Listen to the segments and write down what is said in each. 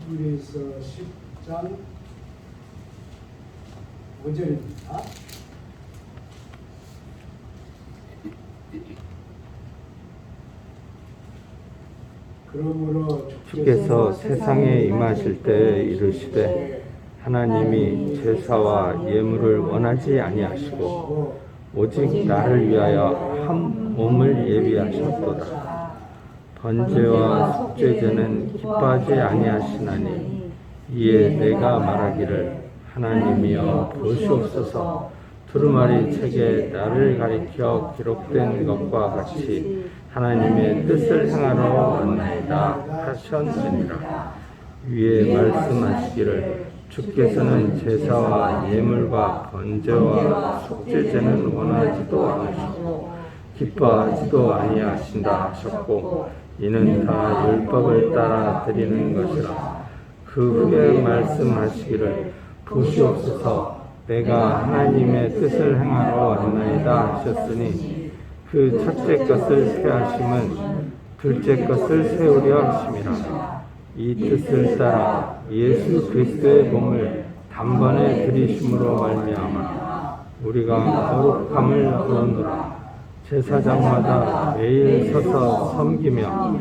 히브리서 10장 5절입니다. 그러므로 주께서 세상에 임하실 때 이르시되 하나님이 제사와 예물을 원하지 아니하시고 오직 나를 위하여 한 몸을 예비하셨도다. 번제와 속죄제는 기뻐하지 아니하시나니 이에 내가 말하기를 하나님이여 보시옵소서 두루마리 책에 나를 가리켜 기록된 것과 같이 하나님의 뜻을 행하러 왔나이다 하셨느니라. 위에 말씀하시기를 주께서는 제사와 예물과 번제와 속죄제는 원하지도 않으시고 기뻐하지도 아니하신다 하셨고 이는 다 율법을 따라 드리는 것이라. 그 후에 말씀하시기를 보시옵소서 내가 하나님의 뜻을 행하러 왔나이다 하셨으니 그 첫째 것을 폐하심은 둘째 것을 세우려 하심이라. 이 뜻을 따라 예수 그리스도의 몸을 단번에 들이심으로 말미암아 우리가 거룩함을 얻노라. 제사장마다 매일 서서 섬기며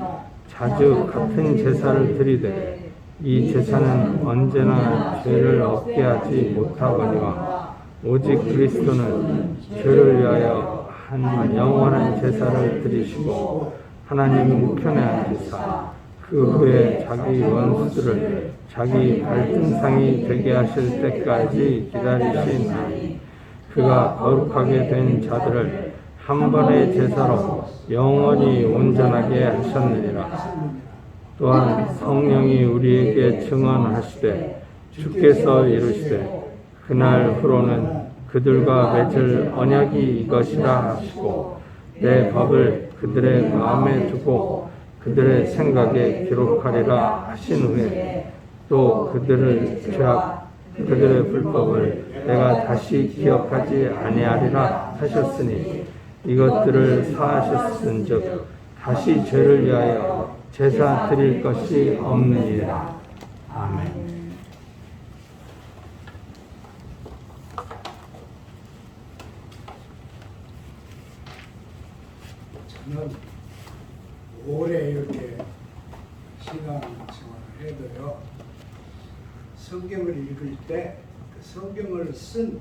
자주 같은 제사를 드리되 이 제사는 언제나 죄를 없게 하지 못하거니와 오직 그리스도는 죄를 위하여 한 영원한 제사를 드리시고 하나님 우편에 앉으사 그 후에 자기 원수들을 자기 발등상이 되게 하실 때까지 기다리시나니 그가 거룩하게 된 자들을 한 번의 제사로 영원히 온전하게 하셨느니라. 또한 성령이 우리에게 증언하시되 주께서 이르시되 그날 후로는 그들과 맺을 언약이 이것이라 하시고 내 법을 그들의 마음에 두고 그들의 생각에 기록하리라 하신 후에 또 그들의 죄악 그들의 불법을 내가 다시 기억하지 아니하리라 하셨으니 이것들을 사하셨은즉 다시 죄를 위하여 제사 드릴 것이 없느니라. 아멘. 저는 오래 이렇게 신앙생활을 해도요, 성경을 읽을 때 그 성경을 쓴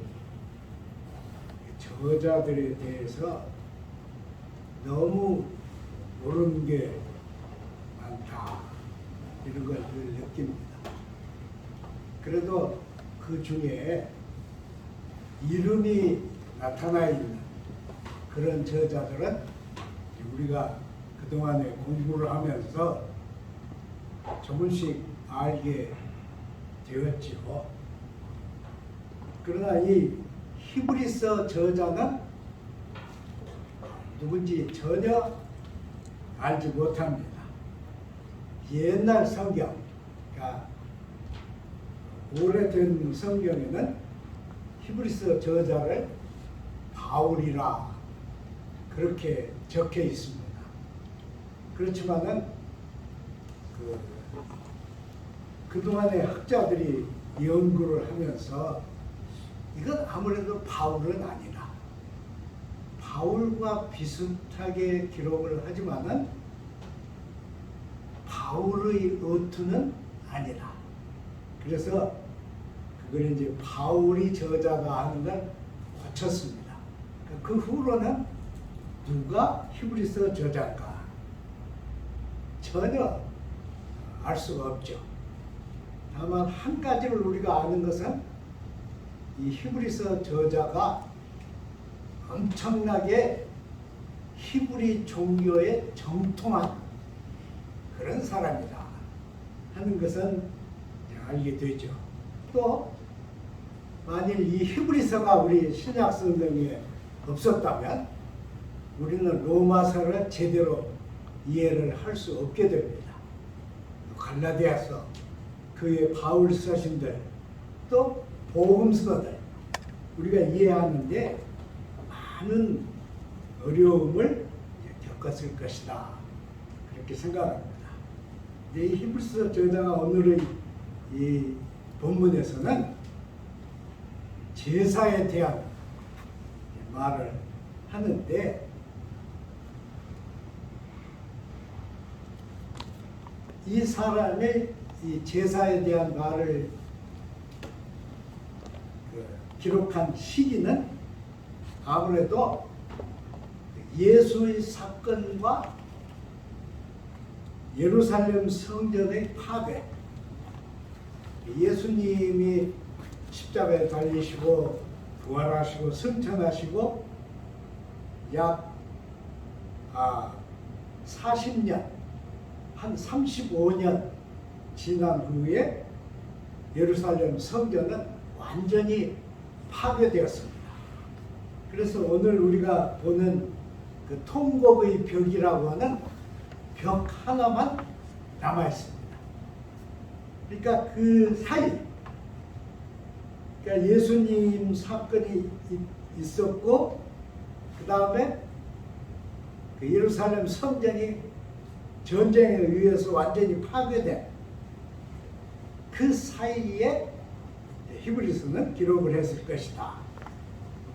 저자들에 대해서 너무 모르는 게 많다, 이런 걸 늘 느낍니다. 그래도 그 중에 이름이 나타나 있는 그런 저자들은 우리가 그동안에 공부를 하면서 조금씩 알게 되었지요. 그러나 이 히브리서 저자는 누군지 전혀 알지 못합니다. 옛날 성경, 그러니까 오래된 성경에는 히브리서 저자를 바울이라 그렇게 적혀 있습니다. 그렇지만은 그동안에 학자들이 연구를 하면서 이건 아무래도 바울은 아니다. 바울과 비슷하게 기록을 하지만은 바울의 어투는 아니다. 그래서 그걸 이제 바울이 저자가 하는 걸 고쳤습니다. 그 후로는 누가 히브리서 저자일까? 전혀 알 수가 없죠. 다만 한 가지를 우리가 아는 것은 이 히브리서 저자가 엄청나게 히브리 종교에 정통한 그런 사람이다 하는 것은 알게 되죠. 또 만일 이 히브리서가 우리 신약 성경에 없었다면 우리는 로마서를 제대로 이해를 할 수 없게 됩니다. 갈라디아서, 그의 바울 서신들, 또 복음서들 우리가 이해하는데 많은 어려움을 겪었을 것이다, 그렇게 생각합니다. 이 히브리서 저자가 오늘의 이 본문에서는 제사에 대한 말을 하는데 이 사람의 이 제사에 대한 말을 기록한 시기는 아무래도 예수의 사건과 예루살렘 성전의 파괴, 예수님이 십자가에 달리시고 부활하시고 승천하시고 약 40년, 한 35년 지난 후에 예루살렘 성전은 완전히 파괴되었습니다. 그래서 오늘 우리가 보는 그 통곡의 벽이라고 하는 벽 하나만 남아 있습니다. 그러니까 그 사이, 그러니까 예수님 사건이 있었고 그 다음에 그 예루살렘 성전이 전쟁에 의해서 완전히 파괴된 그 사이에 히브리서는 기록을 했을 것이다.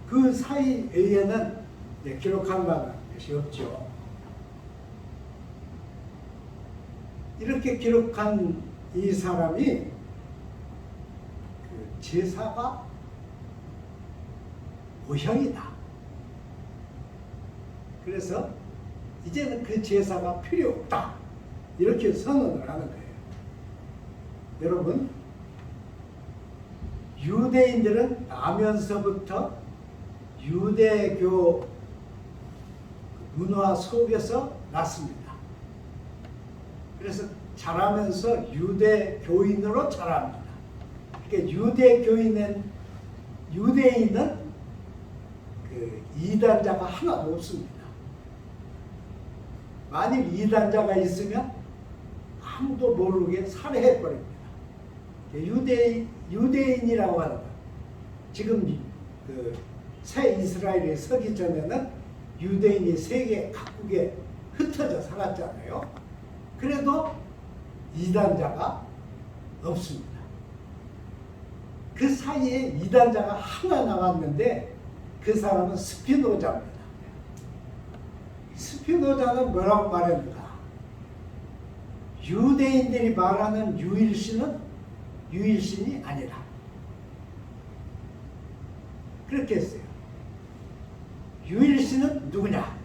그 사이에는 기록할 만한 것이 없죠. 이렇게 기록한 이 사람이 그 제사가 오형이다. 그래서 이제는 그 제사가 필요 없다. 이렇게 선언을 하는 거예요. 여러분, 유대인들은 나면서부터 유대교 문화 속에서 났습니다. 그래서 자라면서 유대교인으로 자랍니다. 그러니까 유대인은 그 이단자가 하나도 없습니다. 만일 이단자가 있으면 아무도 모르게 살해해버립니다. 유대인이라고 하는 것, 지금 그 새 이스라엘이 서기 전에는 유대인이 세계 각국에 흩어져 살았잖아요. 그래도 이단자가 없습니다. 그 사이에 이단자가 하나 나왔는데 그 사람은 스피노자입니다. 스피노자는 뭐라고 말합니까? 유대인들이 말하는 유일신은 유일신이 아니다. 그렇게 했어요. 유일신은 누구냐?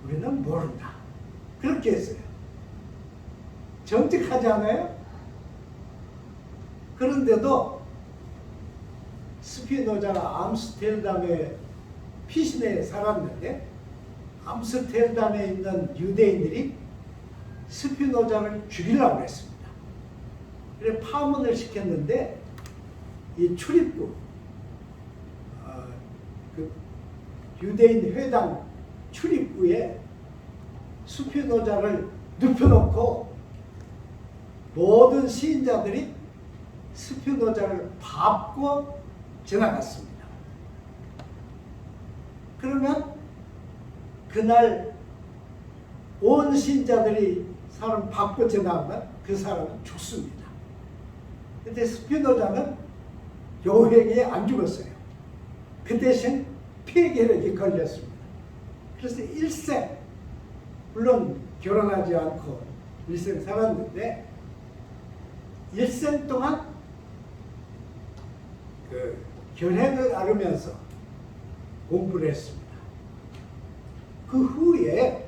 우리는 모른다. 그렇게 했어요. 정직하지 않아요? 그런데도 스피노자가 암스테르담의 피신에 살았는데 암스테르담에 있는 유대인들이 스피노자를 죽이려고 했습니다. 그래서 파문을 시켰는데 이 출입구, 그 유대인 회당 출입구에 스피노자를 눕혀놓고 모든 시인자들이 스피노자를 밟고 지나갔습니다. 그러면 그날 온 신자들이 사람 밟고 지나가면 그 사람은 죽습니다. 근데 스피노자는 요행에 안 죽었어요. 그 대신 폐결핵이 걸렸습니다. 그래서 일생, 물론 결혼하지 않고 일생 살았는데 일생 동안 그 결핵을 앓으면서 공부를 했습니다. 그 후에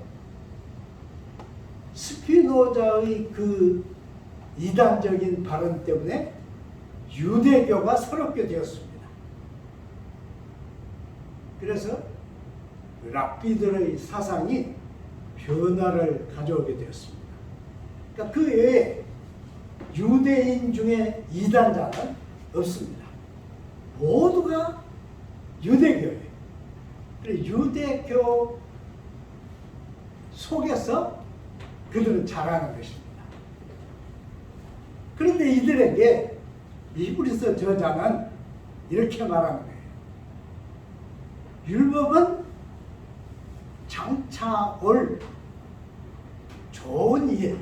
스피노자의 그 이단적인 발언 때문에 유대교가 서럽게 되었습니다. 그래서 랍비들의 사상이 변화를 가져오게 되었습니다. 그러니까 그 외에 유대인 중에 이단자는 없습니다. 모두가 유대교예요. 그래서 유대교 속에서 그들은 자라는 것입니다. 그런데 이들에게 히브리서 저자는 이렇게 말하는 거예요. 율법은 장차 올 좋은 일,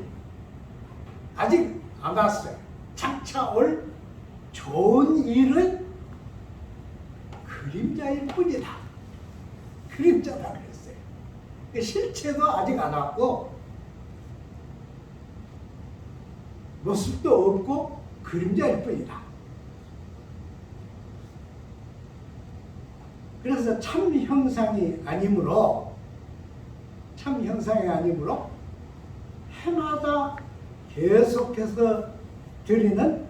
아직 안 왔어요. 장차 쫓아올 좋은 일은 그림자일 뿐이다. 그림자다 그랬어요. 실체도 아직 안 왔고 모습도 없고 그림자일 뿐이다. 그래서 참 형상이 아니므로 해마다 계속해서 드리는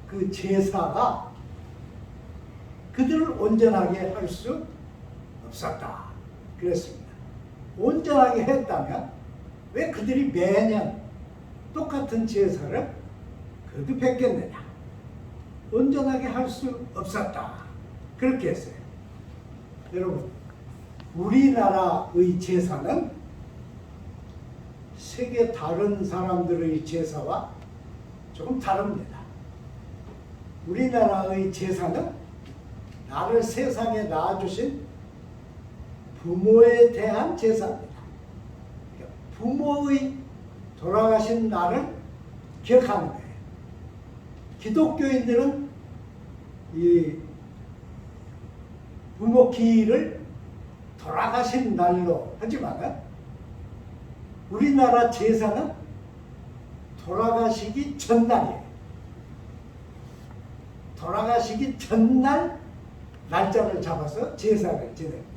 그 제사가 그들을 온전하게 할 수 없었다. 그랬습니다. 온전하게 했다면 왜 그들이 매년 똑같은 제사를 거듭했겠느냐? 온전하게 할 수 없었다. 그렇게 했어요. 여러분, 우리나라의 제사는 세계 다른 사람들의 제사와 조금 다릅니다. 우리나라의 제사는 나를 세상에 낳아주신 부모에 대한 제사입니다. 부모의 돌아가신 나를 기억하는 거예요. 기독교인들은 이 부모 기일을 돌아가신 날로 하지만 우리나라 제사는 돌아가시기 전날이에요. 돌아가시기 전날 날짜를 잡아서 제사를 지냅니다.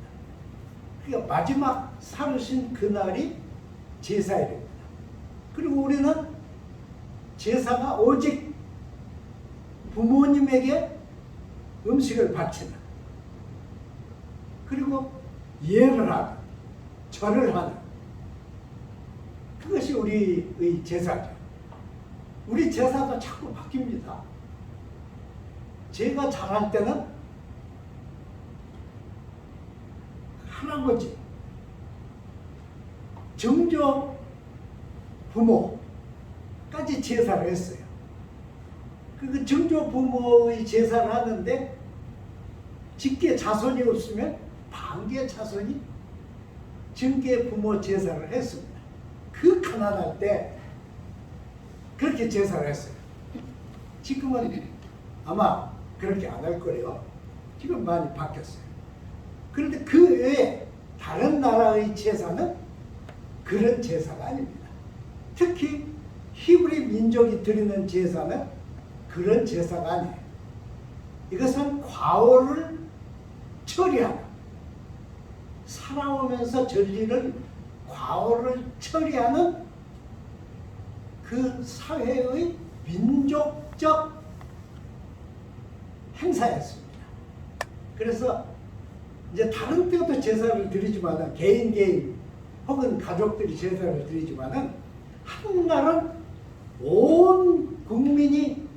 그러니까 마지막 살으신 그날이 제사일입니다. 그리고 우리는 제사가 오직 부모님에게 음식을 바치는, 그리고 예를 하는, 절을 하는, 그것이 우리의 제사죠. 우리 제사도 자꾸 바뀝니다. 제가 자랄 때는 할아버지, 정조 부모까지 제사를 했어요. 그 정조 부모의 제사를 하는데 직계 자손이 없으면 반계 자손이 정계 부모 제사를 했습니다. 그 가난할 때 그렇게 제사를 했어요. 지금은 아마 그렇게 안 할 거예요. 지금 많이 바뀌었어요. 그런데 그 외에 다른 나라의 제사는 그런 제사가 아닙니다. 특히 히브리 민족이 드리는 제사는 그런 제사가 아니에요. 이것은 과오를 처리하는, 살아오면서 전리를 과오를 처리하는 그 사회의 민족적 행사였습니다. 그래서 이제 다른 때도 제사를 드리지만은 개인 혹은 가족들이 제사를 드리지만은 한날은 온 국민이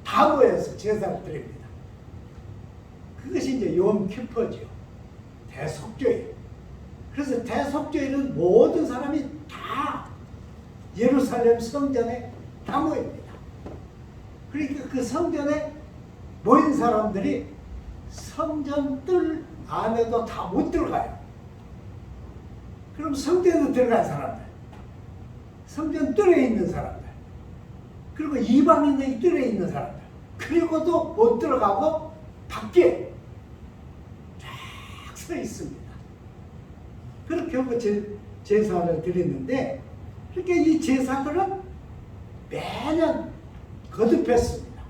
다 모여서 제사를 드립니다. 그것이 이제 욤키퍼죠. 대속죄일. 그래서 대속죄일은 모든 사람이 다 예루살렘 성전에 다 모입니다. 그러니까 그 성전에 모인 사람들이 성전 뜰 안에도 다 못 들어가요. 그럼 성전에 들어간 사람들, 성전 뜰에 있는 사람들, 그리고 이방인의 뜰에 있는 사람들, 그리고도 못 들어가고 밖에 쫙 서 있습니다. 그렇게 하고 제사를 드리는데, 그렇게 이 제사들은 매년 거듭했습니다.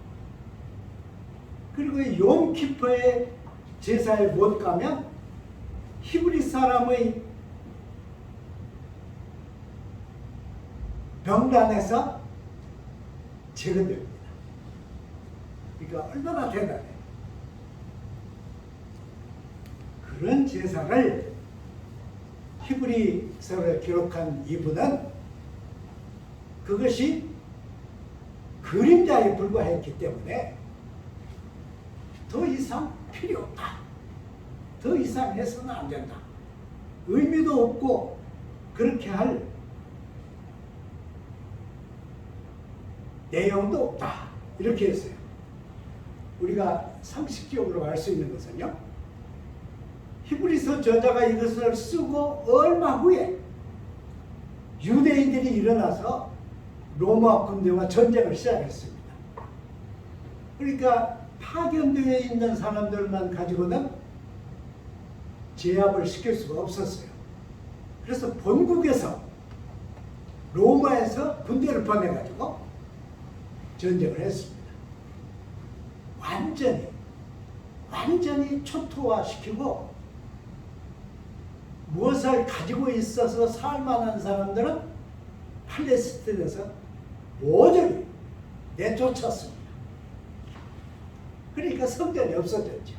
그리고 이 욤키퍼의 제사에 못 가면 히브리 사람의 명단에서 제거됩니다. 그러니까 얼마나 대단해요. 그런 제사를 히브리서를 기록한 이분은 그것이 그림자에 불과했기 때문에 더 이상 필요 없다. 더 이상 해서는 안 된다. 의미도 없고 그렇게 할 내용도 없다. 이렇게 했어요. 우리가 상식적으로 알 수 있는 것은요, 히브리서 저자가 이것을 쓰고 얼마 후에 유대인들이 일어나서 로마 군대와 전쟁을 시작했습니다. 그러니까 파견되어 있는 사람들만 가지고는 제압을 시킬 수가 없었어요. 그래서 본국에서 로마에서 군대를 보내가지고 전쟁을 했습니다. 완전히 초토화시키고 무엇을 가지고 있어서 살만한 사람들은 팔레스틴에서 모조리 내쫓았습니다. 그러니까 성전이 없어졌죠.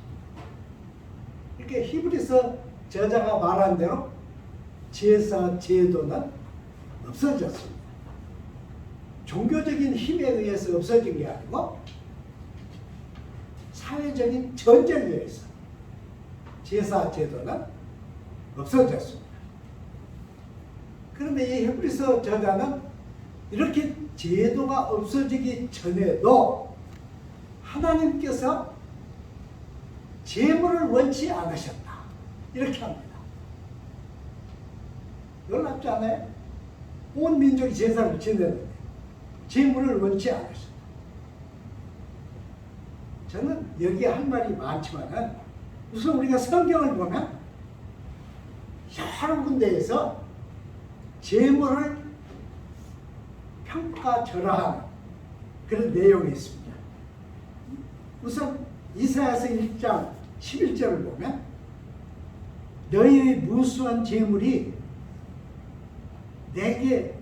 이렇게 히브리서 저자가 말한 대로 제사 제도는 없어졌습니다. 종교적인 힘에 의해서 없어진 게 아니고 사회적인 전쟁에 의해서 제사 제도는 없어졌습니다. 그런데 이 히브리서 저자는 이렇게 제도가 없어지기 전에도 하나님께서 제물을 원치 않으셨다. 이렇게 합니다. 놀랍지 않아요? 온 민족이 제사를 지내는데 제물을 원치 않으셨다. 저는 여기에 할 말이 많지만은 우선 우리가 성경을 보면 여러 군데에서 제물을 평가절하하는 그런 내용이 있습니다. 우선 이사야서 1장 11절을 보면 너희의 무수한 제물이 내게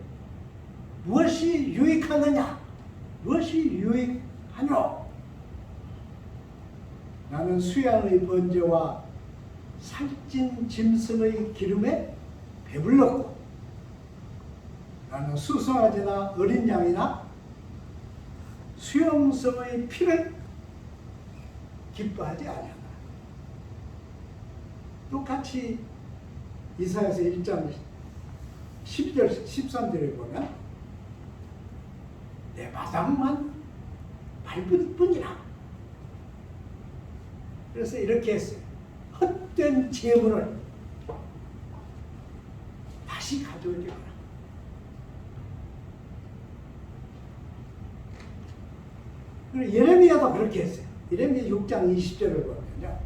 무엇이 유익하느냐? 무엇이 유익하뇨? 나는 수양의 번제와 살찐 짐승의 기름에 배불렀고 나는 수송아지나 어린 양이나 수염성의 피를 기뻐하지 아니하노라. 똑같이 이사야서 1장 12절 13절에 보면 내 바닥만 밟을 뿐이라. 그래서 이렇게 했어요. 헛된 제물을 다시 가져오지 마라. 그리고 예레미야도 그렇게 했어요. 예레미야 6장 20절을 보면요.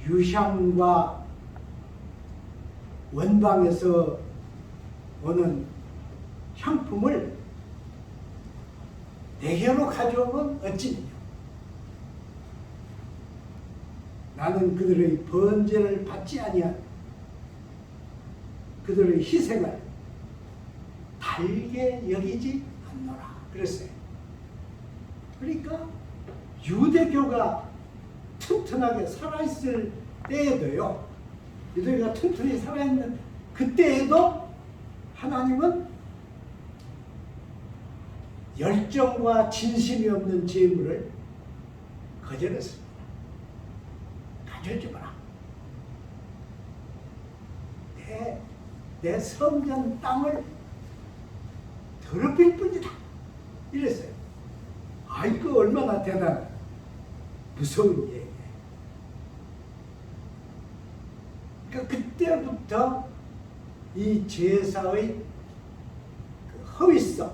유향과 원방에서 오는 향품을 내게로 가져오면 어찌냐. 나는 그들의 번제를 받지 아니한 그들의 희생을 달게 여기지 않노라. 그랬어요. 그러니까 유대교가 튼튼하게 살아있을 때에도요. 유대교가 튼튼히 살아있는 그때에도 하나님은 열정과 진심이 없는 제물을 거절했습니다. 가져오지 마라. 내 성전 땅을 더럽힐 뿐이다. 이랬어요. 아, 이거 얼마나 대단한 무서운 얘기예요. 그러니까 그때부터 이 제사의 그 허위성,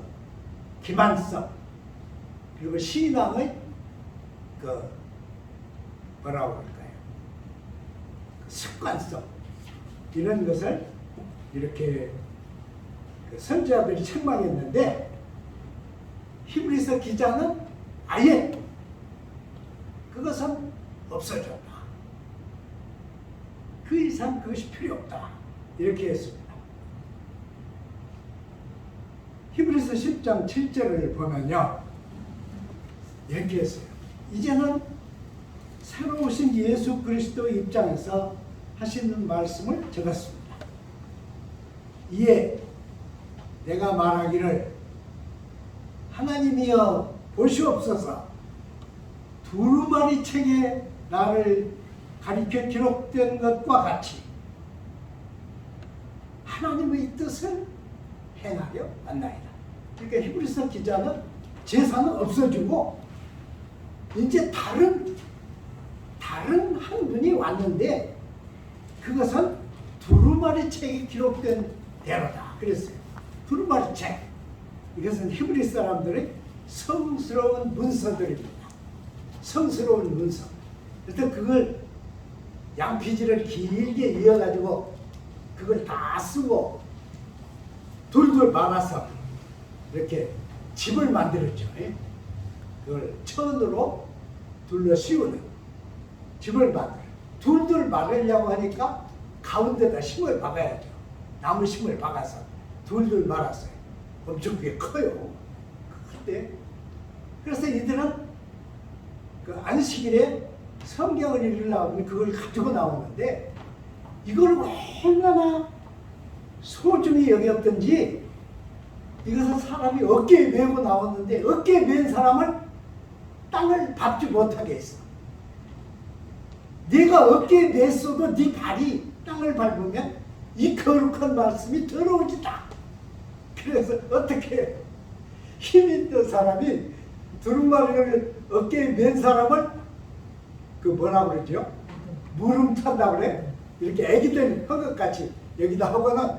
기만성, 그리고 신앙의 그 뭐라고 할까요? 그 습관성, 이런 것을 이렇게 그 선지자들이 책망했는데 히브리서 기자는 아예 그것은 없어졌다. 그 이상 그것이 필요 없다. 이렇게 했습니다. 히브리서 10장 7절을 보면요. 이렇게 했어요. 이제는 새로 오신 예수 그리스도 입장에서 하시는 말씀을 적었습니다. 이에 내가 말하기를 하나님이여 보시옵소서 두루마리 책에 나를 가리켜 기록된 것과 같이 하나님의 뜻을 행하려 한나이다. 그러니까 히브리서 기자는 제사는 없어지고 이제 다른 한 분이 왔는데 그것은 두루마리 책에 기록된 대로다. 그랬어요. 두루마리 책. 이것은 히브리 사람들의 성스러운 문서들입니다. 성스러운 은석. 그래서 그걸 양피지를 길게 이어가지고 그걸 다 쓰고 둘둘 말아서 이렇게 집을 만들었죠. 그걸 천으로 둘러 씌우는 집을 만들어요. 둘둘 말으려고 하니까 가운데다 심을 박아야죠. 나무 심을 박아서 둘둘 말았어요. 엄청 그게 커요. 근데 그래서 이들은 그 안식일에 성경을 읽으려고 하면 그걸 가지고 나오는데 이걸 얼마나 소중히 여겼던지 이것은 사람이 어깨에 메고 나왔는데 어깨에 맨 사람을 땅을 밟지 못하게 했어. 네가 어깨에 맸어도 네 발이 땅을 밟으면 이 거룩한 말씀이 더러워지다. 그래서 어떻게 힘 있는 사람이 두루마리를 어깨에 맨 사람을 그 뭐라 그러죠? 무릎 탄다 그래? 이렇게 애기들 허걱같이 여기다 하고는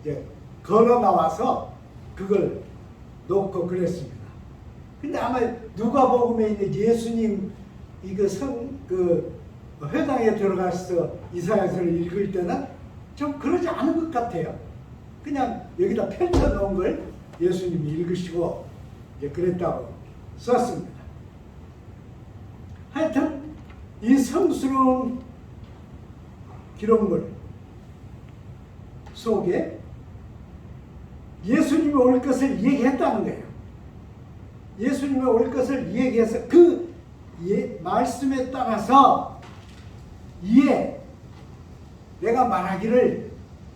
이제 걸어 나와서 그걸 놓고 그랬습니다. 근데 아마 누가복음에 있는 예수님 이거 그 회당에 들어가서 이사야서를 읽을 때는 좀 그러지 않은 것 같아요. 그냥 여기다 펼쳐 놓은 걸 예수님이 읽으시고 이제 그랬다고 썼습니다. 하여튼 이 성스러운 기록물 속에 예수님이 올 것을 얘기했다는 거예요. 예수님이 올 것을 얘기해서 그 말씀에 따라서 내가 말하기를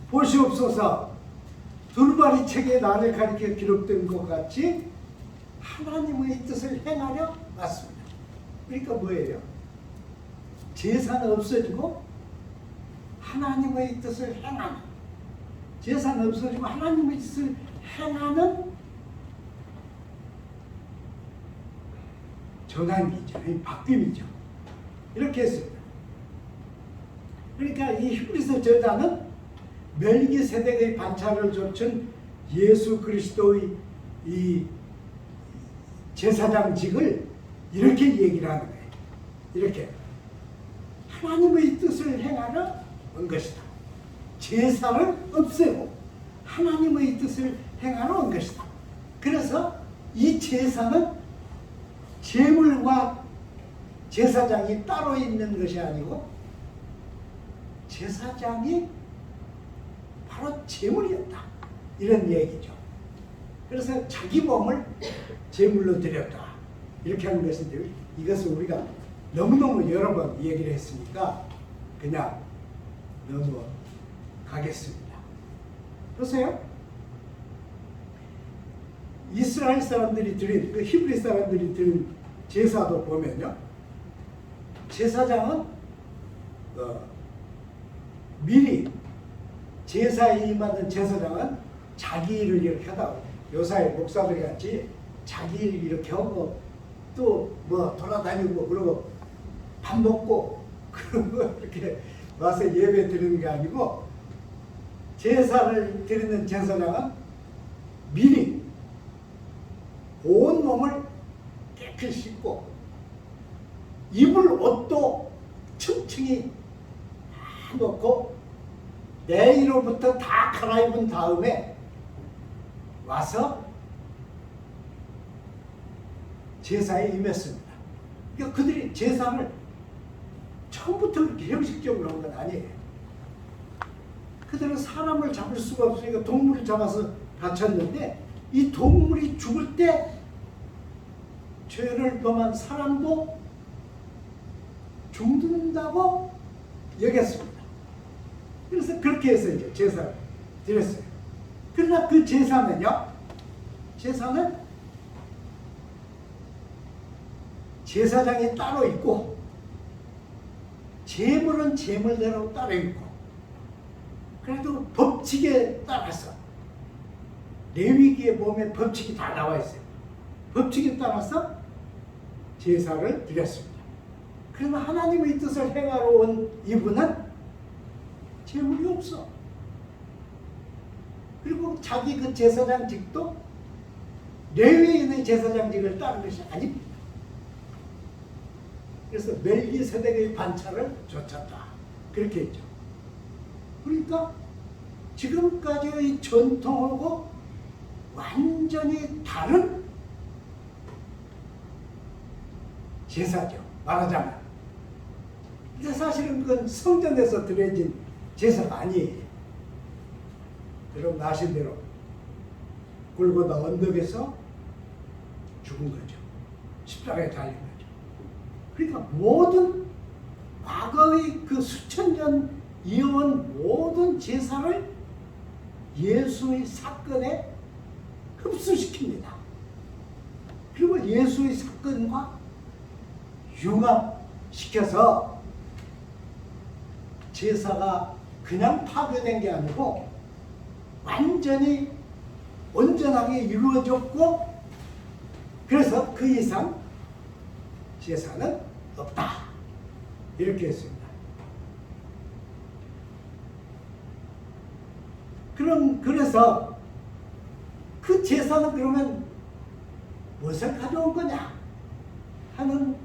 보시옵소서 두루마리 책에 나를 가리켜 기록된 것 같이 하나님의 뜻을 행하려 왔습니다. 그러니까 뭐예요? 제사는 없어지고 하나님의 뜻을 행하는, 제사는 없어지고 하나님의 뜻을 행하는 전환기죠. 바뀜이죠. 이렇게 했습니다. 그러니까 이 히브리서 저자는 멜기세덱의 반차를 좇은 예수 그리스도의 이 제사장직을 이렇게 얘기를 하는 거예요. 이렇게 하나님의 뜻을 행하러 온 것이다. 제사를 없애고 하나님의 뜻을 행하러 온 것이다. 그래서 이 제사는 제물과 제사장이 따로 있는 것이 아니고 제사장이 바로 제물이었다. 이런 얘기죠. 그래서 자기 몸을 제물로 드렸다. 이렇게 하는 것인데 이것을 우리가 너무너무 여러 번 얘기를 했으니까 그냥 넘어가겠습니다. 보세요. 이스라엘 사람들이 드린, 그 히브리 사람들이 드린 제사도 보면요. 제사장은 미리 제사에 임하던 제사장은 자기 일을 이렇게 하다 요사의 목사들 같이 자기 일 이렇게 하고 또 뭐 돌아다니고 그러고 밥 먹고 그러고 이렇게 와서 예배 드리는 게 아니고 제사를 드리는 제사장은 미리 온 몸을 깨끗이 씻고 입을 옷도 층층이 다 놓고 내일로부터 다 갈아입은 다음에 와서 제사에 임했습니다. 그러니까 그들이 제사를 처음부터 그렇게 형식적으로 한 건 아니에요. 그들은 사람을 잡을 수가 없으니까 동물을 잡아서 바쳤는데 이 동물이 죽을 때 죄를 범한 사람도 죽는다고 여겼습니다. 그래서 그렇게 해서 이제 제사를 드렸어요. 그러나 그 제사는요, 제사는 제사장이 따로 있고 제물은 제물대로 따로 있고 그래도 법칙에 따라서 레위기에 보면 법칙이 다 나와 있어요. 법칙에 따라서 제사를 드렸습니다. 그러나 하나님의 뜻을 행하러 온 이분은 제물이 없어. 그리고 자기 그 제사장직도 레위인의 제사장직을 따른 것이 아닙니다. 그래서 멜기세덱의 반차를 좇았다. 그렇게 했죠. 그러니까 지금까지의 전통하고 완전히 다른 제사죠. 말하자면. 근데 사실은 그건 성전에서 드려진 제사가 아니에요. 여러분 아신 대로 골고다 언덕에서 죽은 거죠. 십자가에 달린 거죠. 그러니까 모든 과거의 그 수천 년 이어온 모든 제사를 예수의 사건에 흡수시킵니다. 그리고 예수의 사건과 융합시켜서 제사가 그냥 파괴된 게 아니고 완전히 온전하게 이루어졌고, 그래서 그 이상 제사는 없다. 이렇게 했습니다. 그래서 그 제사는 그러면 무엇을 가져온 거냐 하는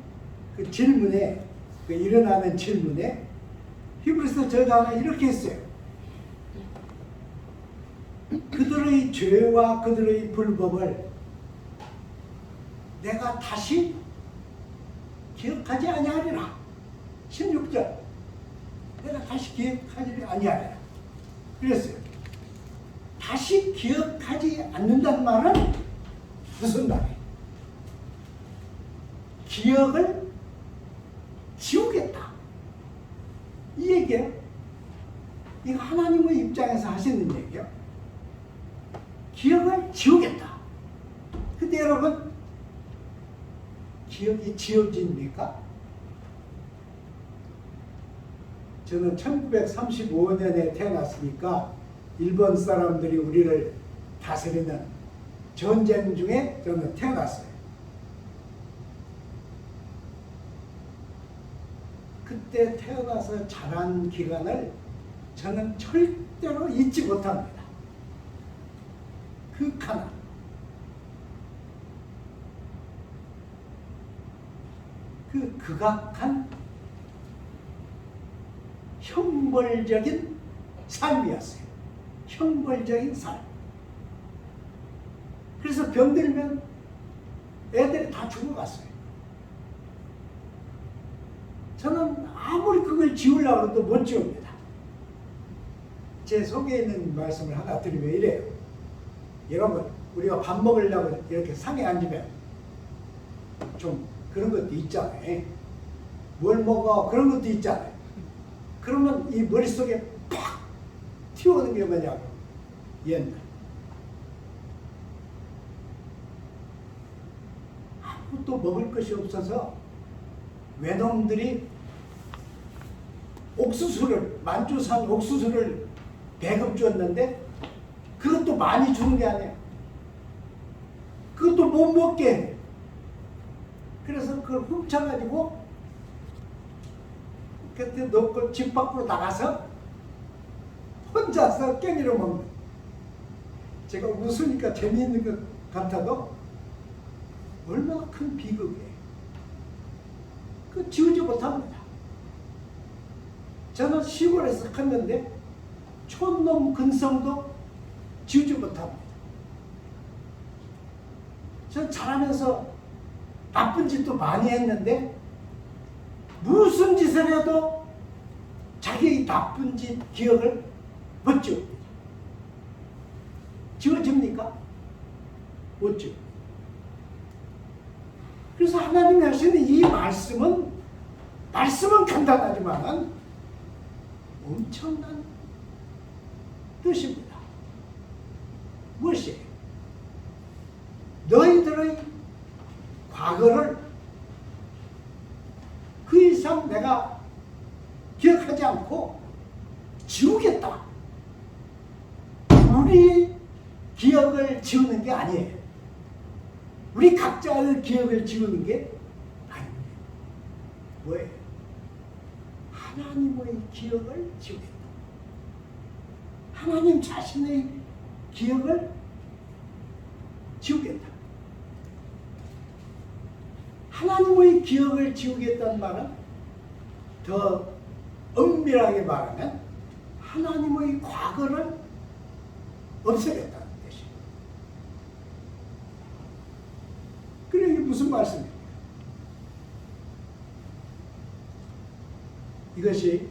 그 질문에, 그 일어나는 질문에 히브리서 저자는 이렇게 했어요. 그들의 죄와 그들의 불법을 내가 다시 기억하지 아니하리라. 16절. 내가 다시 기억하지 아니하리라. 그랬어요. 다시 기억하지 않는다는 말은 무슨 말이에요? 기억을 지우겠다. 이 얘기예요. 이거 하나님의 입장에서 하시는 얘기예요. 기억을 지우겠다. 근데 여러분, 기억이 지워집니까? 저는 1935년에 태어났으니까 일본 사람들이 우리를 다스리는 전쟁 중에 저는 태어났어요. 그때 태어나서 자란 기간을 저는 절대로 잊지 못합니다. 그 가난. 그 극악한 형벌적인 삶이었어요. 형벌적인 삶. 그래서 병들면 애들이 다 죽어갔어요. 저는 아무리 그걸 지우려고 해도 못 지웁니다. 제 속에 있는 말씀을 하나 드리면 이래요. 여러분, 우리가 밥 먹으려고 이렇게 상에 앉으면 좀 그런 것도 있잖아요. 뭘 먹어? 그런 것도 있잖아요. 그러면 이 머릿속에 팍 튀어오는 게 뭐냐고. 옛날. 아무것도 먹을 것이 없어서 외놈들이 옥수수를, 만주산 옥수수를 배급 줬는데 그것도 많이 주는 게 아니에요. 그것도 못 먹게 해. 그래서 그걸 훔쳐가지고 그때 놓고 집 밖으로 나가서 혼자서 깽이로 먹는. 제가 웃으니까 재미있는 것 같아도 얼마나 큰 비극이에요. 그 지우지 못합니다. 저는 시골에서 컸는데 촌놈 근성도 지우지 못합니다. 전 자라면서 나쁜 짓도 많이 했는데 무슨 짓을 해도 자기의 나쁜 짓 기억을 못 지웁니다. 지워집니까? 못 지워. 그래서 하나님이 하시는 이 말씀은 간단하지만 엄청난 뜻입니다. 무엇이에요? 너희들의 과거를 그 이상 내가 기억하지 않고 지우겠다. 우리 기억을 지우는 게 아니에요. 우리 각자의 기억을 지우는 게 아닙니다. 뭐예요? 하나님의 기억을 지우겠다. 하나님 자신의 기억을 지우겠다. 하나님의 기억을 지우겠다는 말은 더 엄밀하게 말하면 하나님의 과거를 없애겠다는 뜻이에요. 그래 이게 무슨 말씀입니까? 이것이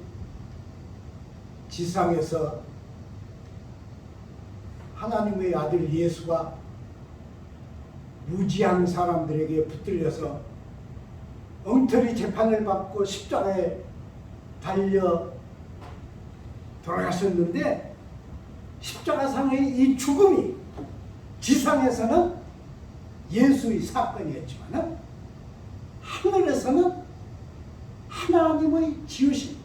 지상에서 하나님의 아들 예수가 무지한 사람들에게 붙들려서 엉터리 재판을 받고 십자가에 달려 돌아가셨는데 십자가상의 이 죽음이 지상에서는 예수의 사건이었지만 하늘에서는 하나님의 지으심.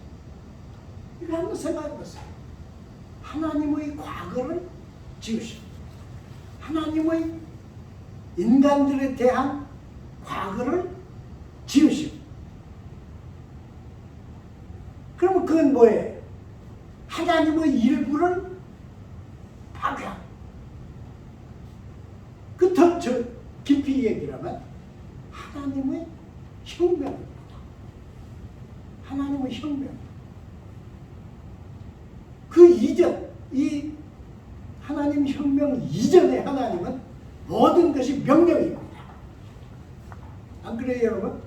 이거 한번 생각해 보세요. 하나님의 과거를 지으심. 하나님의 인간들에 대한 과거를 지으심. 그러면 그건 뭐예요? 하나님의 일부를 파괴함. 그 더 깊이 얘기하면 하나님의 혁명입니다. 하나님의 혁명. 그 이전, 이 하나님 혁명 이전의 하나님은 모든 것이 명령입니다. 안 그래요, 여러분?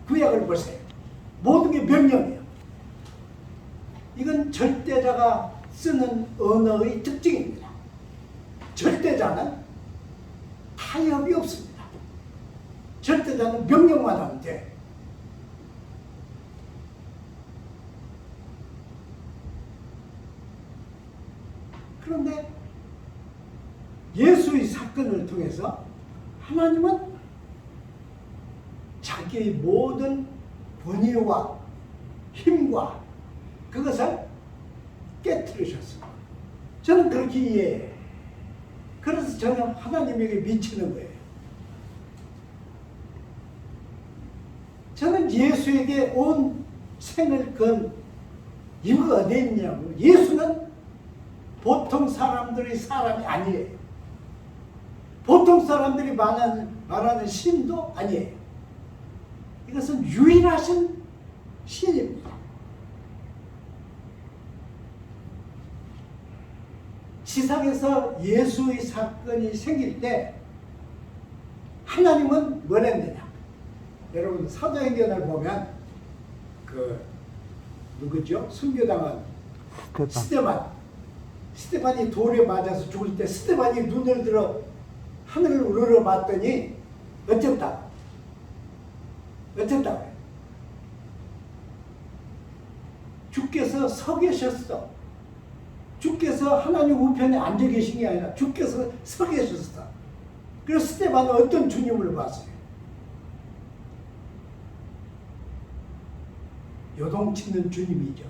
구약을 보세요. 모든 게 명령이에요. 이건 절대자가 쓰는 언어의 특징입니다. 절대자는 타협이 없습니다. 절대자는 명령만 하면 돼. 그런데 예수의 사건을 통해서 하나님은 자기의 모든 권위와 힘과 그것을 깨뜨리셨습니다. 저는 그렇게 이해해요. 그래서 저는 하나님에게 미치는 거예요. 저는 예수에게 온 생을 건 이유가 어디 있냐고. 예수는 보통 사람들의 사람이 아니에요. 보통 사람들이 말하는 신도 아니에요. 이것은 유일하신 신입니다. 지상에서 예수의 사건이 생길 때 하나님은 뭘 했느냐? 여러분 사도행전을 보면 그 누구죠? 순교당한 스데반이 돌에 맞아서 죽을 때 스데반이 눈을 들어 하늘을 우러러봤더니 어쨌다? 주께서 서 계셨어. 주께서 하나님 우편에 앉아 계신 게 아니라 주께서 서 계셨어. 그래서 스데반은 어떤 주님을 봤어요? 요동치는 주님이죠.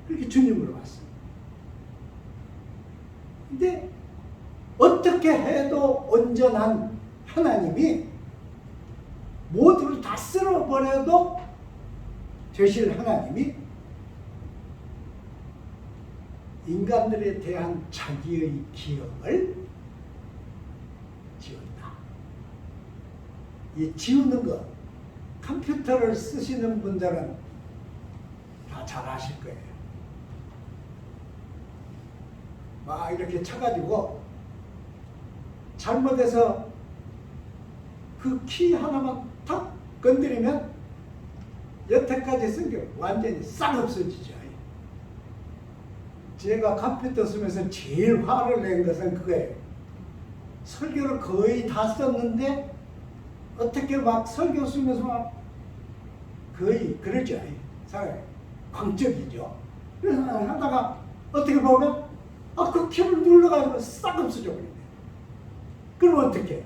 그렇게 주님으로 봤어요. 근데 어떻게 해도 온전한 하나님이 모두를 다 쓸어버려도 되실 하나님이 인간들에 대한 자기의 기억을 지운다. 이 지우는 거, 컴퓨터를 쓰시는 분들은 다 잘 아실 거예요. 막 이렇게 쳐가지고 잘못해서 그 키 하나만 탁 건드리면 여태까지 쓴 게 완전히 싹 없어지죠. 제가 컴퓨터 쓰면서 제일 화를 낸 것은 그거예요. 설교를 거의 다 썼는데 어떻게 막 설교 쓰면서 막 거의 그러죠. 사람이 광적이죠. 그래서 하다가 어떻게 보면 그 키를 눌러가지고 싹 없어져 버립니다. 그럼 어떻게?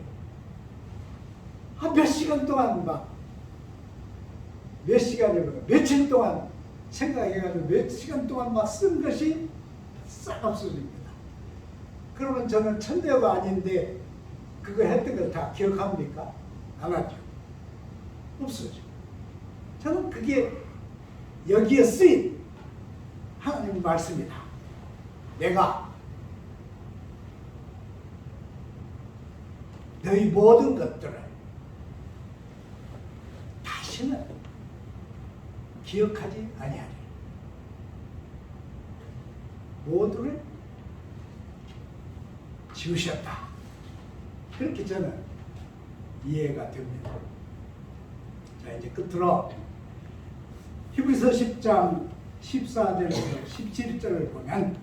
몇 시간 동안 몇 시간이고 며칠 동안 생각해가지고 몇 시간 동안 막 쓴 것이 싹 없어집니다. 그러면 저는 천재가 아닌데 그거 했던 걸 다 기억합니까? 안 하죠. 없어져. 저는 그게 여기에 쓰인 하나님 말씀이다. 내가 너희 모든 것들을 기억하지 아니하리. 모두를 지으셨다. 그렇게 저는 이해가 됩니다. 자, 이제 끝으로 히브리서 10장 14절에서 17절을 보면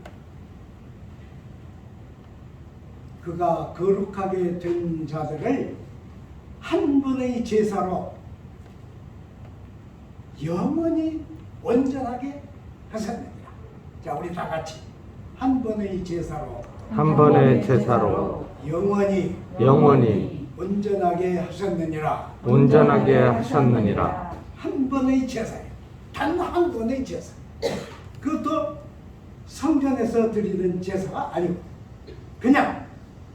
그가 거룩하게 된 자들을 한 분의 제사로 영원히 온전하게 하셨느니라. 자, 우리 다 같이 한 번의 제사로 한 번의 제사로 영원히 온전하게 하셨느니라. 온전하게 하셨느니라. 한 번의 제사예요. 단 한 번의 제사. 그것도 성전에서 드리는 제사가 아니고 그냥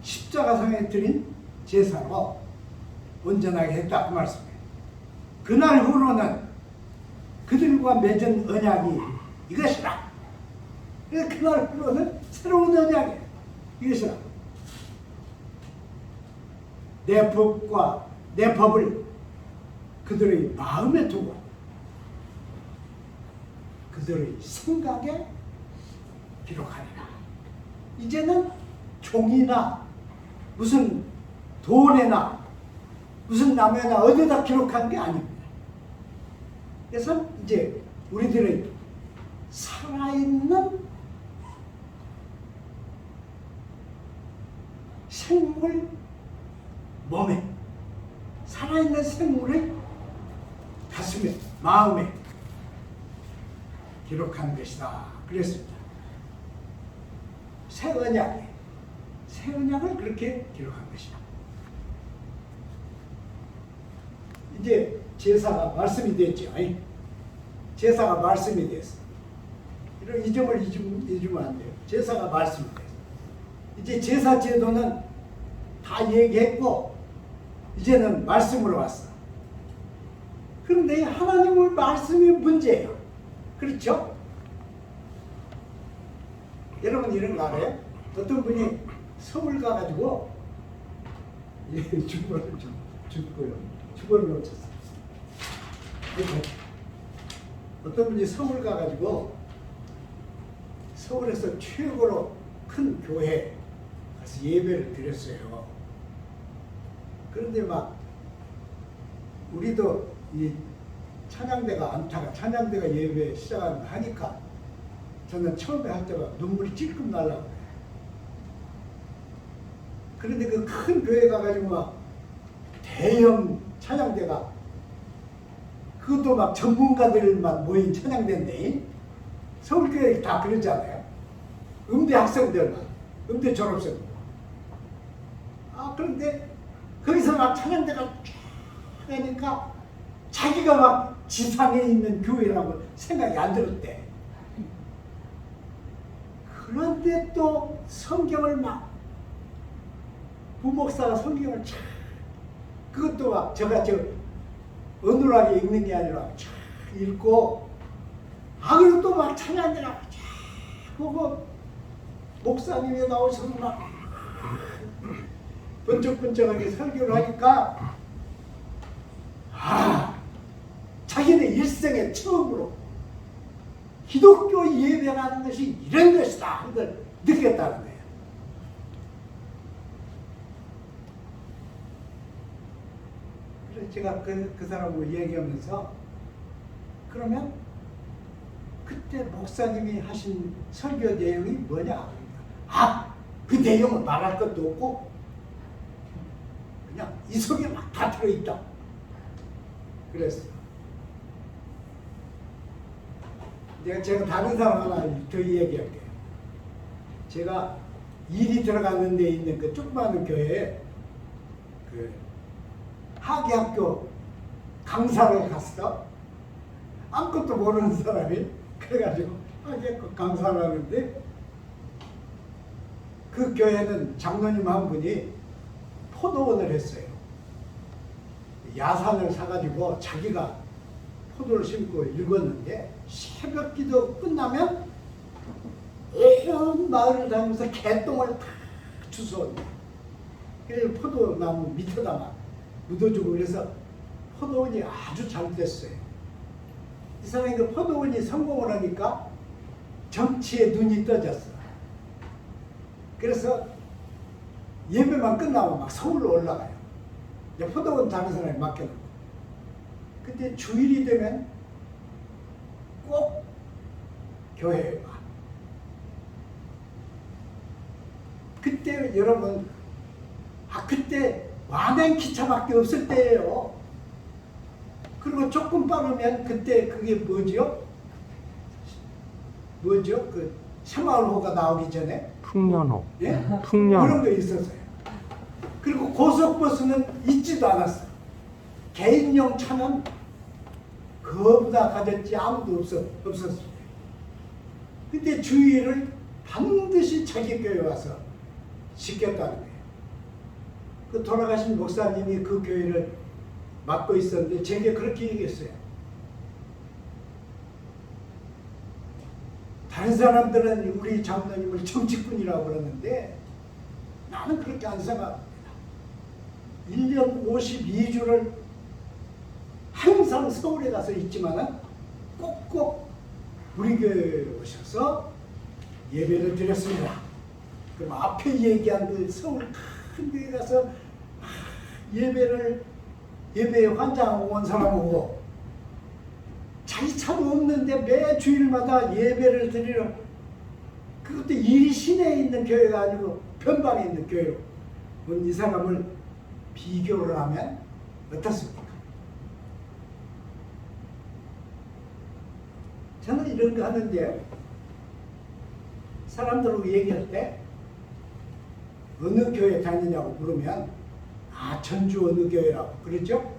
십자가상에 드린 제사로 온전하게 했다 그 말씀이에요. 그날 후로는 그들과 맺은 언약이 이것이라. 그날 후로는 새로운 언약이에요. 이것이라. 내 법과 내 법을 그들의 마음에 두고 그들의 생각에 기록하리라. 이제는 종이나 무슨 돌에나 무슨 나무에나 어디다 기록한 게 아닙니다. 그래서 이제 우리들의 살아있는 생물 몸에 살아있는 생물의 가슴에 마음에 기록한 것이다 그랬습니다. 새 언약을 그렇게 기록한 것이다. 이제 제사가 말씀이 됐죠. 제사가 말씀이 됐어. 이 점을 잊으면 안 돼요. 제사가 말씀이 됐어. 이제 제사 제도는 다 얘기했고 이제는 말씀으로 왔어. 그런데 하나님의 말씀이 문제예요. 그렇죠? 여러분 이런 거 알아요? 어떤 분이 서울 가가지고 주번을 좀 줬고요. 주번을 놓쳤어요. 어떤 분이 서울 가가지고 서울에서 최고로 큰 교회 가서 예배를 드렸어요. 그런데 막 우리도 이 찬양대가 안타가 찬양대가 예배 시작하니까 저는 처음에 할 때가 눈물이 찔끔 날라고 그래요. 그런데 그 큰 교회 가가지고 막 대형 찬양대가 그것도 막 전문가들만 모인 찬양대인데 서울교회 다 그러잖아요. 음대 학생들만, 음대 졸업생. 그런데 거기서 막 찬양대가 쫙 하니까 자기가 막 지상에 있는 교회라고 생각이 안 들었대. 그런데 또 성경을 막 부목사가 성경을 쫙 그것도 막 제가 어눌하게 읽는 게 아니라 쫙 읽고 그리고 또 막 찬양대가 쫙 보고 목사님이 나오셔서 막 번쩍번쩍하게 설교를 하니까 자기네 일생에 처음으로 기독교 예배라는 것이 이런 것이다 하는 걸 느꼈다는 거예요. 그래서 제가 그 사람하고 얘기하면서 그러면 그때 목사님이 하신 설교 내용이 뭐냐? 그 내용은 말할 것도 없고 그냥 이 속에 막 다 들어있다. 그랬어요. 제가 다른 사람 하나 더 얘기할게요. 제가 일이 들어가는 데 있는 그 조그마한 교회에 그 하계학교 강사를 갔어. 아무것도 모르는 사람이 그래가지고 하계학교 강사를 하는데 그 교회는 장로님 한 분이 포도원을 했어요. 야산을 사가지고 자기가 포도를 심고 읽었는데 새벽 기도 끝나면 온 마을을 다니면서 개똥을 다 주워온대. 그래서 포도나무 밑에다 막 묻어주고 그래서 포도원이 아주 잘 됐어요. 이상하게 그 포도원이 성공을 하니까 정치에 눈이 떠졌어. 그래서 예배만 끝나면 막 서울로 올라가요. 이제 포도원 다른 사람이 맡겨놓고. 근데 주일이 되면 꼭 교회에 와. 그때 여러분, 그때 완행 기차밖에 없을 때예요. 그리고 조금 빠르면 그때 그게 뭐죠? 그 새마을호가 나오기 전에 풍년호. 예? 풍년. 그런 거 있었어요. 그리고 고속버스는 있지도 않았어. 개인용 차는 그거보다 가졌지 아무도 없었어요. 근데 주일을 반드시 자기 교회 와서 지켰다는 거예요. 그 돌아가신 목사님이 그 교회를 맡고 있었는데 제게 그렇게 얘기했어요. 다른 사람들은 우리 장로님을 정치꾼이라고 그러는데 나는 그렇게 안 생각합니다. 1년 52주를 항상 서울에 가서 있지만은 꼭꼭 우리 교회에 오셔서 예배를 드렸습니다. 그럼 앞에 얘기한 그 서울 큰 교회 가서 예배에 환장 온 사람 오고 자기 차도 없는데 매 주일마다 예배를 드리러, 그것도 이 시내에 있는 교회가 아니고 변방에 있는 교회로 온 이 사람을 비교를 하면 어떻습니까? 저는 이런 거 하는데 사람들하고 얘기할 때 어느 교회 다니냐고 물으면 전주 어느 교회라고 그러죠?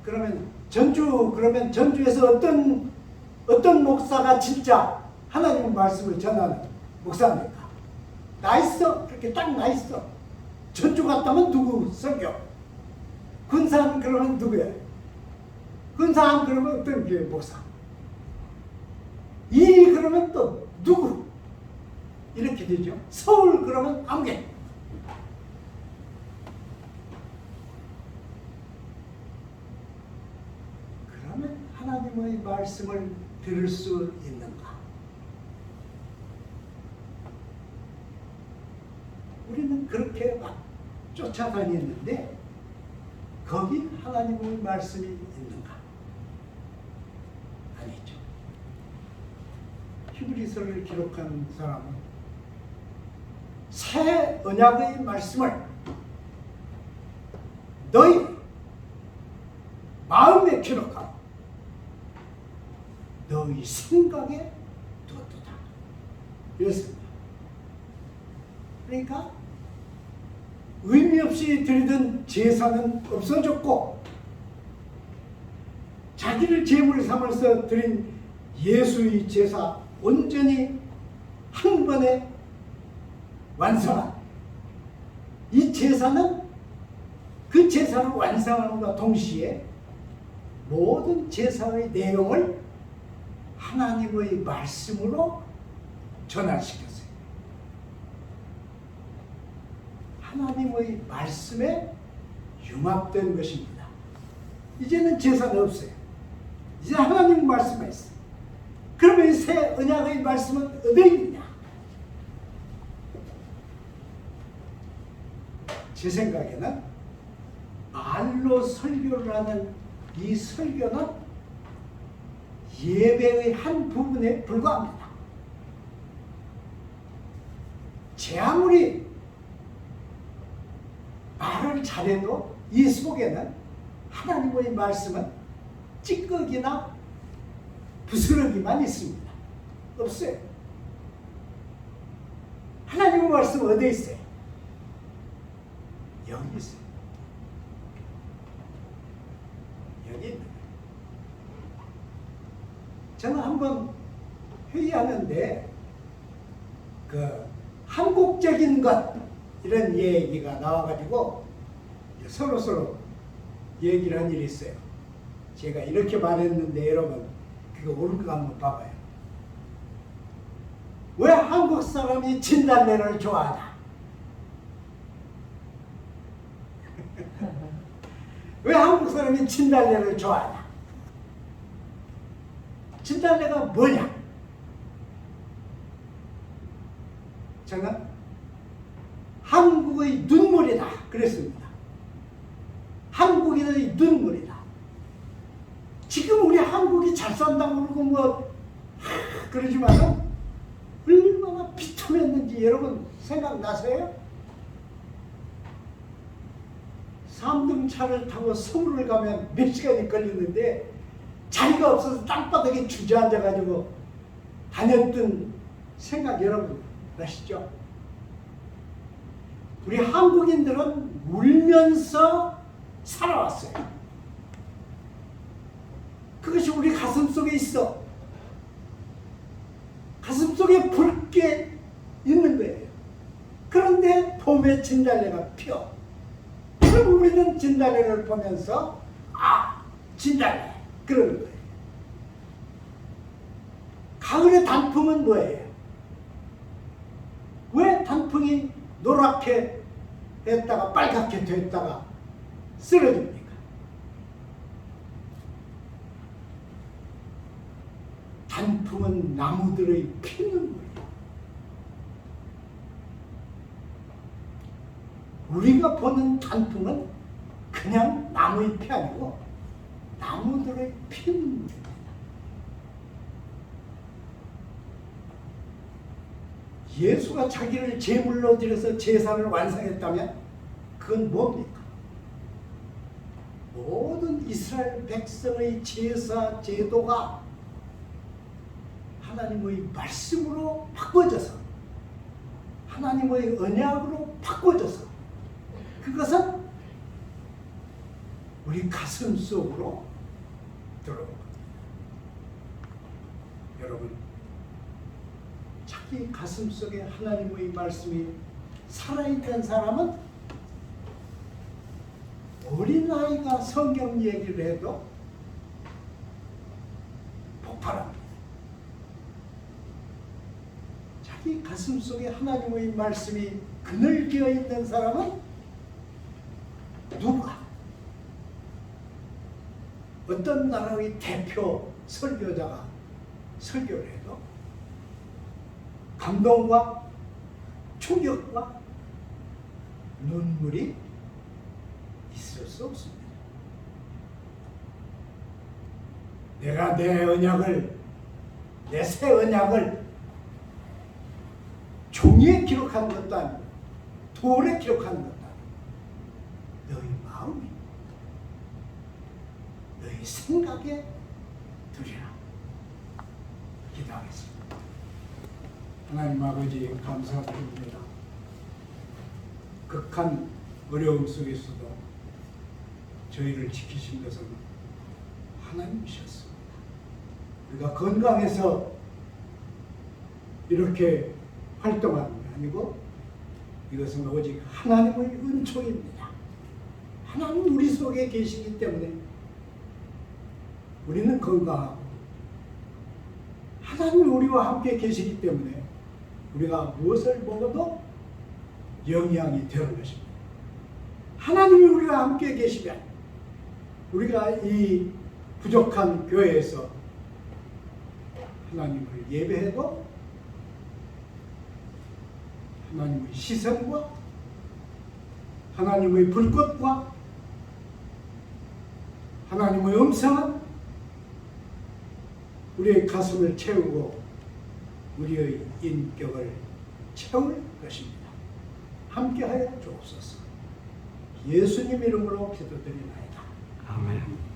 그러면 전주에서 어떤 목사가 진짜 하나님 말씀을 전하는 목사입니까? 나 있어. 그렇게 딱 나 있어. 전주 갔다면 누구 설교? 군산 그러면 누구야? 군산 그러면 어떤 교회 목사? 이 그러면 또 누구? 이렇게 되죠. 서울 그러면 아무개. 그러면 하나님의 말씀을 들을 수 있는가? 우리는 그렇게 막 쫓아다녔는데 거기 하나님의 말씀이 있는가? 아니죠. 히브리서를 기록한 사람은 새 언약의 말씀을 너희 마음에 기록하고 너희 생각에 두었도다. 이렇습니다. 그러니까 의미 없이 드리던 제사는 없어졌고 자기를 제물 삼아서 드린 예수의 제사 온전히 한 번에 완성한 이 제사는 그 제사를 완성함과 동시에 모든 제사의 내용을 하나님의 말씀으로 전환시켰어요. 하나님의 말씀에 융합된 것입니다. 이제는 제사는 없어요. 이제 하나님 말씀에 있어요. 그러면 이 새 언약의 말씀은 어디에 있느냐? 제 생각에는 말로 설교를 하는 이 설교는 예배의 한 부분에 불과합니다. 제 아무리 말을 잘해도 이 속에는 하나님의 말씀은 찌꺼기나 부스러기만 있습니다. 없어요. 하나님의 말씀 어디에 있어요? 여기 있어요. 여기 있는 거예요. 저는 한번 회의하는데 그 한국적인 것 이런 얘기가 나와가지고 서로 얘기를 한 일이 있어요. 제가 이렇게 말했는데 여러분 그거 옳은가 한번 봐봐요. 왜 한국 사람이 진달래를 좋아하냐? 왜 한국 사람이 진달래를 좋아하냐? 진달래가 뭐냐? 저는 한국의 눈물이다 그랬습니다. 한국인의 눈물이다. 지금 우리 한국이 잘 산다고 그러고 뭐 그러지만은 얼마나 비참했는지 여러분 생각나세요? 3등 차를 타고 서울을 가면 몇 시간이 걸리는데 자리가 없어서 땅바닥에 주저앉아가지고 다녔던 생각 여러분 나시죠? 우리 한국인들은 울면서 살아왔어요. 그것이 우리 가슴 속에 있어. 가슴 속에 붉게 있는 거예요. 그런데 봄에 진달래가 피어. 그럼 우리는 진달래를 보면서 아, 진달래 그러는 거예요. 가을의 단풍은 뭐예요? 왜 단풍이 노랗게 했다가 빨갛게 됐다가 쓰러집니까? 단풍은 나무들의 피눈물이에요. 우리가 보는 단풍은 그냥 나무의 피 아니고 나무들의 피눈물입니다. 예수가 자기를 제물로 드려서 제사를 완성했다면 그건 뭡니까? 모든 이스라엘 백성의 제사 제도가 하나님의 말씀으로 바꿔져서 하나님의 언약으로 바꿔져서 그것은 우리 가슴 속으로 들어옵니다. 여러분, 자기 가슴 속에 하나님의 말씀이 살아있는 사람은 어린아이가 성경 얘기를 해도 폭발합니다. 자기 가슴 속에 하나님의 말씀이 그늘겨 있는 사람은 누가? 어떤 나라의 대표 설교자가 설교를 해도 감동과 충격과 눈물이 있을 수 없습니다. 내가 내 언약을, 내 새 언약을 종이에 기록한 것도 아니고 돌에 기록한 것도 아니고 너희 마음이, 너희 생각에 두리라. 기도하겠습니다. 하나님 아버지 감사드립니다. 극한 어려움 속에서도 저희를 지키신 것은 하나님이셨습니다. 우리가 건강해서 이렇게 활동하는 게 아니고 이것은 오직 하나님의 은총입니다. 하나님 우리 속에 계시기 때문에 우리는 건강하고 하나님이 우리와 함께 계시기 때문에 우리가 무엇을 먹어도 영양이 되는 것입니다. 하나님이 우리와 함께 계시면 우리가 이 부족한 교회에서 하나님을 예배해도 하나님의 시선과 하나님의 불꽃과 하나님의 음성은 우리의 가슴을 채우고 우리의 인격을 채울 것입니다. 함께하여 주옵소서. 예수님 이름으로 기도드리나이다. 아멘.